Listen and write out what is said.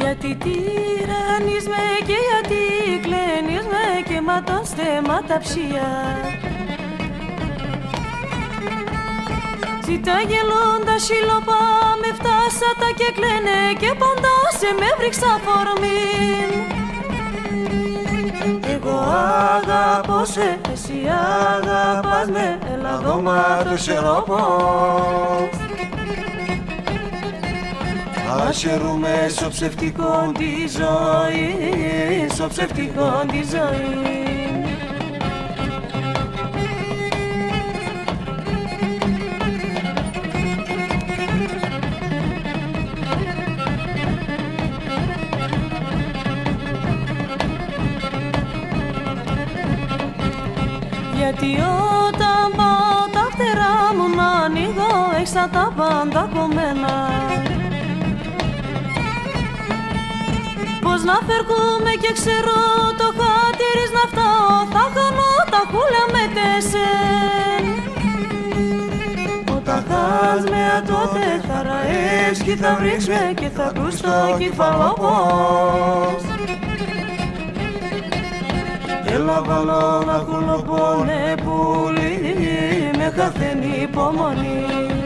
Γιατί τυραννείς με και γιατί κλαίνεις με και ματών στέματα ψία. Ζητά γελώντα σιλοπά με φτάσατα και κλαίνε και παντά σε με βρίξα φορμήν. Εγώ αγαπώ σε, εσύ αγαπάς με, έλα δω μα το σιρόπος. Ασχερούμε στο ψευτικό τη ζωή, στο ψευτικό τη ζωή. Γιατί όταν πάω τα φτερά μου να ανοίγω έξα τα πάντα κομμένα. Πώς να φερκούμε και ξέρω το χάτηρις να φτάω, θα χάνω τα χούλια με τέσσερ. Όταν χάς με τότε θα ραείς και θα βρεις με και θα ακούς το κεφαλόπος. Έλα βάλω να κουλοπώνε πουλί με καθένη υπομονή.